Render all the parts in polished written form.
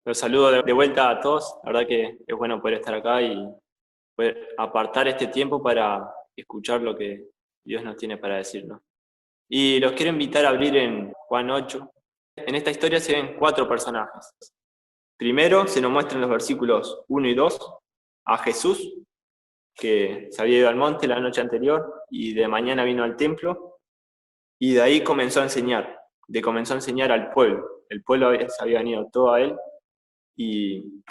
Los saludo de vuelta a todos. La verdad que es bueno poder estar acá y poder apartar este tiempo para escuchar lo que Dios nos tiene para decirnos. Y los quiero invitar a abrir en Juan 8. En esta historia se ven 4 personajes. Primero se nos muestra en los versículos 1 y 2 a Jesús, que se había ido al monte la noche anterior y de mañana vino al templo, y de ahí comenzó a enseñar. Comenzó a enseñar al pueblo. El pueblo se había venido todo a él. Y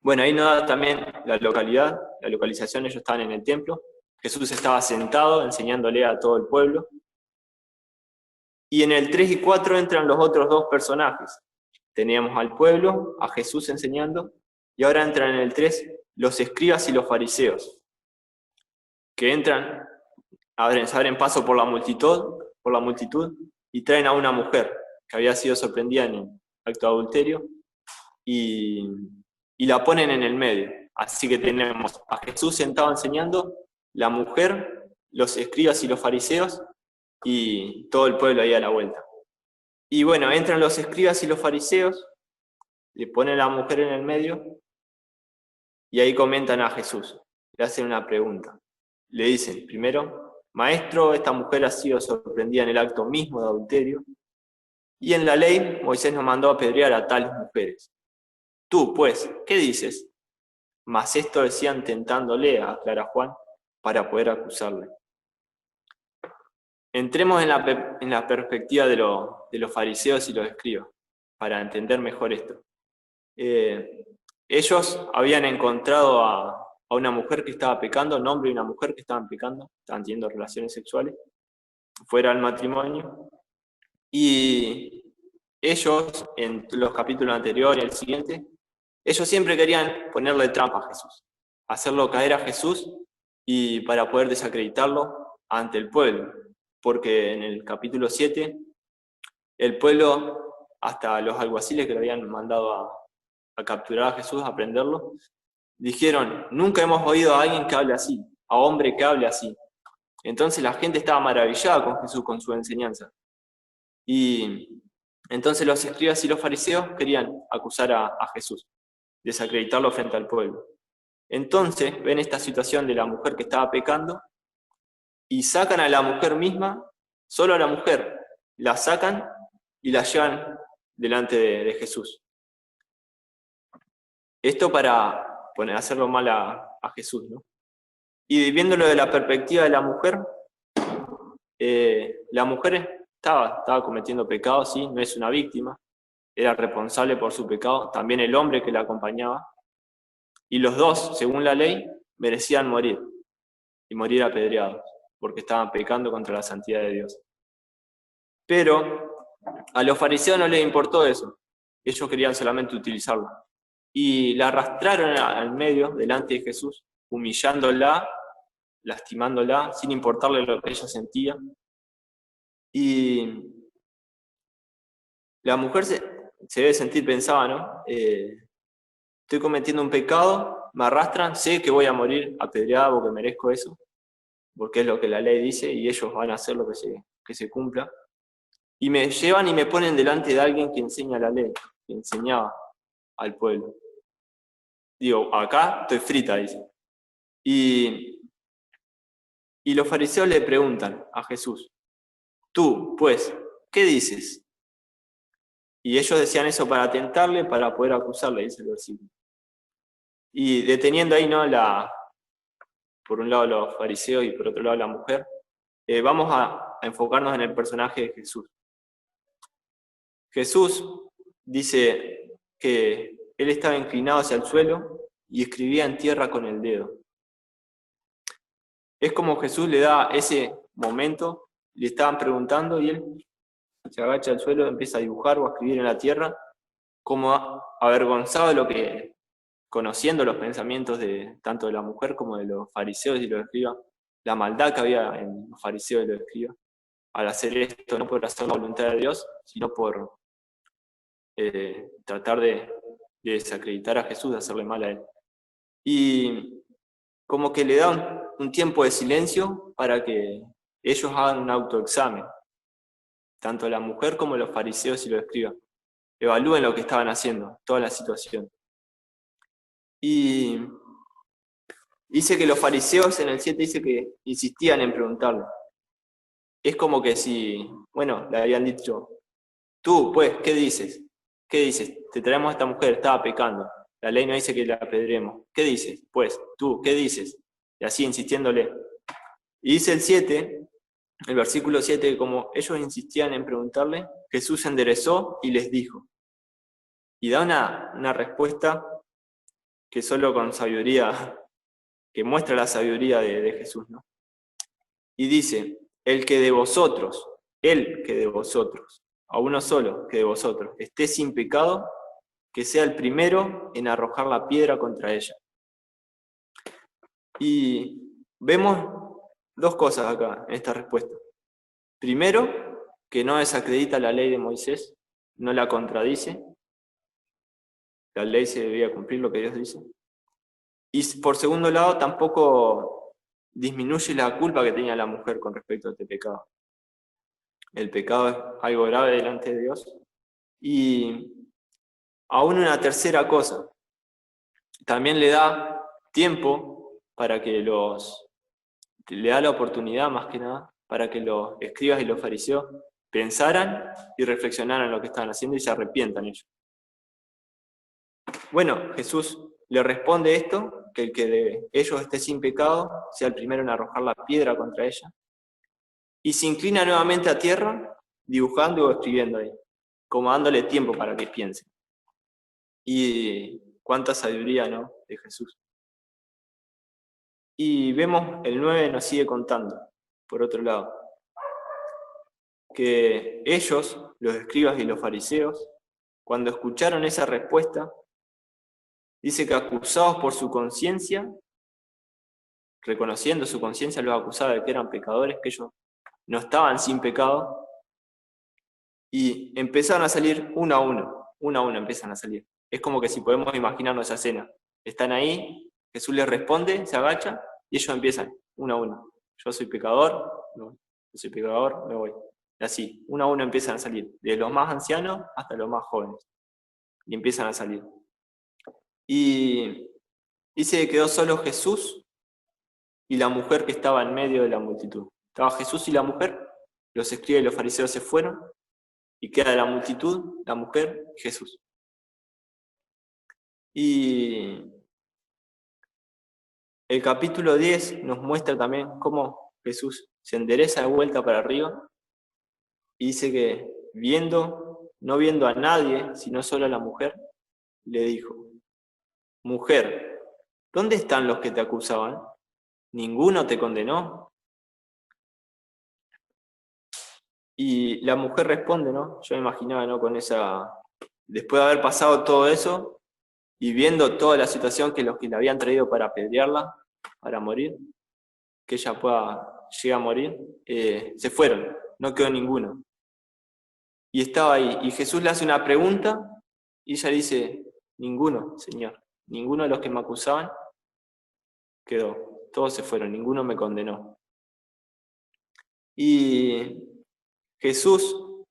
bueno, ahí nos da también la localización, ellos estaban en el templo. Jesús estaba sentado enseñándole a todo el pueblo. Y en el 3 y 4 entran los otros 2 personajes. Teníamos al pueblo, a Jesús enseñando, y ahora entran en el 3 los escribas y los fariseos, que entran, abren paso por la multitud, y traen a una mujer que había sido sorprendida en el acto de adulterio, y la ponen en el medio. Así que tenemos a Jesús sentado enseñando, la mujer, los escribas y los fariseos, y todo el pueblo ahí a la vuelta. Y bueno, entran los escribas y los fariseos, le ponen a la mujer en el medio, y ahí comentan a Jesús, le hacen una pregunta. Le dicen, primero, Maestro, esta mujer ha sido sorprendida en el acto mismo de adulterio, y en la ley Moisés nos mandó a apedrear a tales mujeres. Tú, pues, ¿qué dices? Mas esto decían tentándole, aclara Juan, para poder acusarle. Entremos en la perspectiva de los fariseos y los escribas, para entender mejor esto. Ellos habían encontrado a una mujer que estaba pecando, un hombre y una mujer que estaban pecando, estaban teniendo relaciones sexuales, fuera del matrimonio, y ellos, en los capítulos anteriores y el siguiente, ellos siempre querían ponerle trampa a Jesús, hacerlo caer a Jesús y para poder desacreditarlo ante el pueblo. Porque en el capítulo 7, el pueblo, hasta los alguaciles que lo habían mandado a capturar a Jesús, a prenderlo, dijeron, nunca hemos oído a alguien que hable así, a hombre que hable así. Entonces la gente estaba maravillada con Jesús, con su enseñanza. Y entonces los escribas y los fariseos querían acusar a Jesús, desacreditarlo frente al pueblo. Entonces ven esta situación de la mujer que estaba pecando y sacan a la mujer misma, solo a la mujer, la sacan y la llevan delante de Jesús. Esto para hacerlo mal a Jesús, ¿no? Y viéndolo de la perspectiva de la mujer estaba cometiendo pecado, sí, no es una víctima, era responsable por su pecado, también el hombre que la acompañaba, y los dos, según la ley, merecían morir, y morir apedreados, porque estaban pecando contra la santidad de Dios. Pero a los fariseos no les importó eso, ellos querían solamente utilizarlo. Y la arrastraron al medio, delante de Jesús, humillándola, lastimándola, sin importarle lo que ella sentía. Y la mujer se debe sentir, pensaba, ¿no? Estoy cometiendo un pecado, me arrastran, sé que voy a morir apedreada porque merezco eso, porque es lo que la ley dice y ellos van a hacer lo que se cumpla. Y me llevan y me ponen delante de alguien que enseña la ley, que enseñaba al pueblo. Digo, acá estoy frita, dice. Y los fariseos le preguntan a Jesús, tú, pues, ¿qué dices? Y ellos decían eso para tentarle, para poder acusarle, dice el versículo. Y deteniendo ahí, ¿no? Por un lado los fariseos y por otro lado la mujer, vamos a enfocarnos en el personaje de Jesús. Jesús dice que él estaba inclinado hacia el suelo y escribía en tierra con el dedo. Es como Jesús le da ese momento, le estaban preguntando y él se agacha al suelo, empieza a dibujar o a escribir en la tierra, como avergonzado de lo que, conociendo los pensamientos tanto de la mujer como de los fariseos y los escribas, la maldad que había en los fariseos y los escribas, al hacer esto, no por hacer la voluntad de Dios, sino por tratar de desacreditar a Jesús, de hacerle mal a él. Y como que le da un tiempo de silencio para que ellos hagan un autoexamen, tanto la mujer como los fariseos y los escribas. evalúen lo que estaban haciendo, toda la situación. Y dice que los fariseos en el 7 dice que insistían en preguntarle. Es como que si, bueno, le habían dicho, tú, pues, ¿qué dices? ¿Qué dices? Te traemos a esta mujer, estaba pecando. La ley no dice que la apedremos. ¿Qué dices? Pues, tú, ¿qué dices? Y así insistiéndole. Y dice el 7, el versículo 7, como ellos insistían en preguntarle, Jesús se enderezó y les dijo. Y da una respuesta que solo con sabiduría, que muestra la sabiduría de Jesús, ¿no? Y dice, el que de vosotros, a uno solo que de vosotros, esté sin pecado, que sea el primero en arrojar la piedra contra ella. Y vemos dos cosas acá en esta respuesta. Primero, que no desacredita la ley de Moisés, no la contradice. La ley se debía cumplir lo que Dios dice. Y por segundo lado, tampoco disminuye la culpa que tenía la mujer con respecto a este pecado. El pecado es algo grave delante de Dios. Y aún una tercera cosa, también le da tiempo para que le da la oportunidad más que nada, para que los escribas y los fariseos pensaran y reflexionaran lo que estaban haciendo y se arrepientan ellos. Bueno, Jesús le responde esto, que el que de ellos esté sin pecado sea el primero en arrojar la piedra contra ella, y se inclina nuevamente a tierra, dibujando o escribiendo ahí, como dándole tiempo para que piense. Y cuánta sabiduría, ¿no?, de Jesús. Y vemos, el 9 nos sigue contando, por otro lado, que ellos, los escribas y los fariseos, cuando escucharon esa respuesta, dice que acusados por su conciencia, reconociendo su conciencia, los acusaba de que eran pecadores, que ellos no estaban sin pecado, y empezaron a salir uno a uno empiezan a salir. Es como que si podemos imaginarnos esa escena. Están ahí, Jesús les responde, se agacha, y ellos empiezan, uno a uno. Yo soy pecador, me voy. Yo soy pecador, me voy. Y así, uno a uno empiezan a salir, desde los más ancianos hasta los más jóvenes. Y empiezan a salir. Y dice que quedó solo Jesús y la mujer que estaba en medio de la multitud. Estaba Jesús y la mujer, los escribas y los fariseos se fueron, y queda de la multitud, la mujer y Jesús. Y el capítulo 10 nos muestra también cómo Jesús se endereza de vuelta para arriba y dice que no viendo a nadie, sino solo a la mujer, le dijo, mujer, ¿dónde están los que te acusaban? ¿Ninguno te condenó? Y la mujer responde, ¿no? Yo me imaginaba, ¿no?, con esa, después de haber pasado todo eso y viendo toda la situación que los que la habían traído para apedrearla, para morir, que ella llegue a morir, se fueron, no quedó ninguno. Y estaba ahí, y Jesús le hace una pregunta, y ella dice, ninguno, Señor, ninguno de los que me acusaban quedó, todos se fueron, ninguno me condenó. Y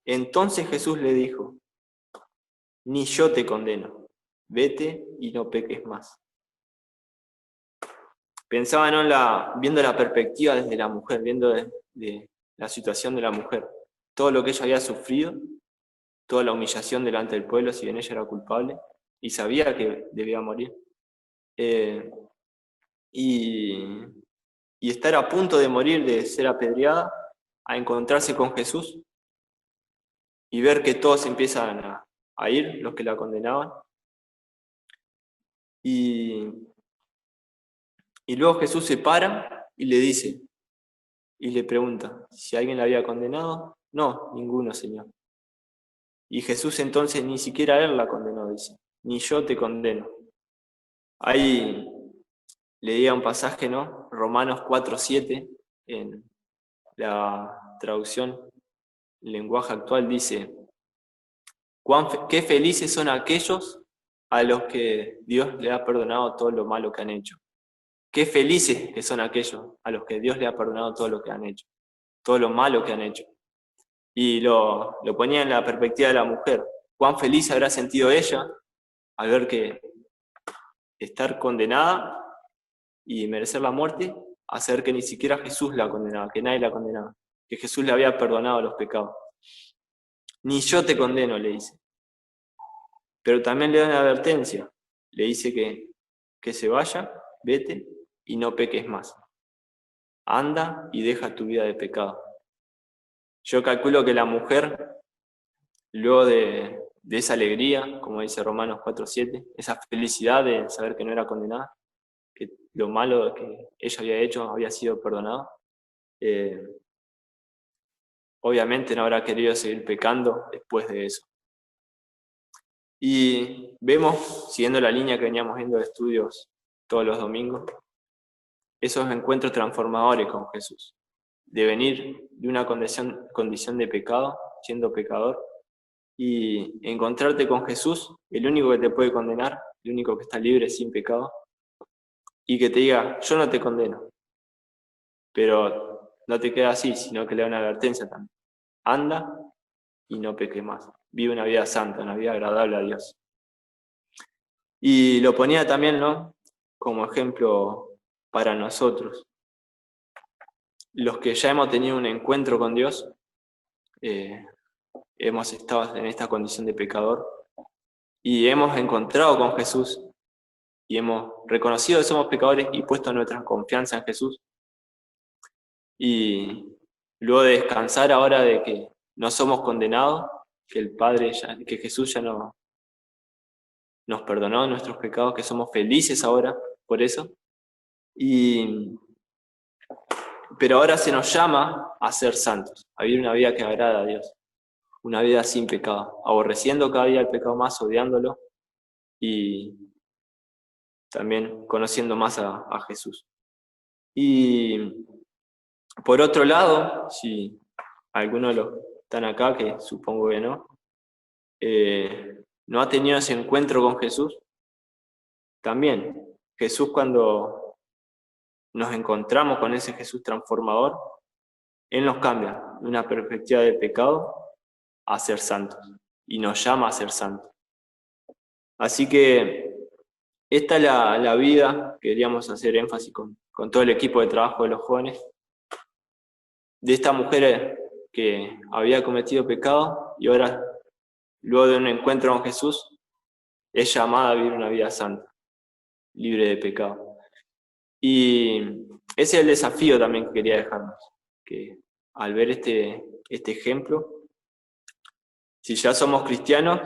entonces Jesús le dijo, ni yo te condeno, vete y no peques más. Pensaba, ¿no?, viendo la perspectiva desde la mujer, viendo de la situación de la mujer, todo lo que ella había sufrido, toda la humillación delante del pueblo, si bien ella era culpable, y sabía que debía morir. Y estar a punto de morir, de ser apedreada, a encontrarse con Jesús, y ver que todos empiezan a ir, los que la condenaban. Y luego Jesús se para y le dice, y le pregunta, si alguien la había condenado. No, ninguno, Señor. Y Jesús entonces ni siquiera él la condenó, dice, ni yo te condeno. Ahí leía un pasaje, ¿no? Romanos 4:7, en la traducción lenguaje actual, dice, qué felices son aquellos a los que Dios le ha perdonado todo lo malo que han hecho. Qué felices que son aquellos a los que Dios le ha perdonado todo lo que han hecho, todo lo malo que han hecho. Y lo ponía en la perspectiva de la mujer. cuán feliz habrá sentido ella al ver que estar condenada y merecer la muerte, a saber que ni siquiera Jesús la condenaba, que nadie la condenaba, que Jesús le había perdonado los pecados. Ni yo te condeno, le dice. Pero también le da una advertencia. Le dice que se vaya, vete y no peques más. Anda y deja tu vida de pecado. Yo calculo que la mujer, luego de esa alegría, como dice Romanos 4:7, esa felicidad de saber que no era condenada, que lo malo que ella había hecho había sido perdonado, obviamente no habrá querido seguir pecando después de eso. Y vemos, siguiendo la línea que veníamos viendo de estudios todos los domingos, esos encuentros transformadores con Jesús, de venir de una condición de pecado, siendo pecador, y encontrarte con Jesús, el único que te puede condenar, el único que está libre sin pecado, y que te diga, yo no te condeno, pero no te queda así, sino que le da una advertencia también. Anda y no peques más. Vive una vida santa, una vida agradable a Dios. Y lo ponía también, ¿no?, como ejemplo para nosotros. Los que ya hemos tenido un encuentro con Dios, hemos estado en esta condición de pecador y hemos encontrado con Jesús y hemos reconocido que somos pecadores y puesto nuestra confianza en Jesús. Y luego de descansar ahora de que no somos condenados, que el Padre, que Jesús ya nos perdonó nuestros pecados, que somos felices ahora por eso. Pero ahora se nos llama a ser santos, a vivir una vida que agrada a Dios, una vida sin pecado, aborreciendo cada día el pecado más, odiándolo y también conociendo más a Jesús. Y por otro lado, si algunos de los que están acá, que supongo que no ha tenido ese encuentro con Jesús, también Jesús, cuando nos encontramos con ese Jesús transformador, Él nos cambia de una perspectiva de pecado a ser santos y nos llama a ser santos. Así que esta es la vida que queríamos hacer énfasis con todo el equipo de trabajo de los jóvenes, de esta mujer que había cometido pecado y ahora, luego de un encuentro con Jesús, es llamada a vivir una vida santa, libre de pecado. Y ese es el desafío también que quería dejarnos, que al ver este ejemplo, si ya somos cristianos,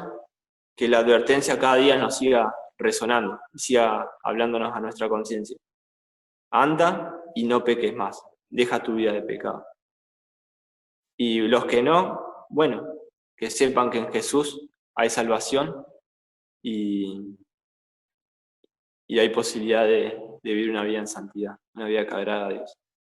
que la advertencia cada día nos siga resonando, y siga hablándonos a nuestra conciencia. Anda y no peques más, deja tu vida de pecado. Y los que no, bueno, que sepan que en Jesús hay salvación y hay posibilidad de vivir una vida en santidad, una vida que agrada a Dios.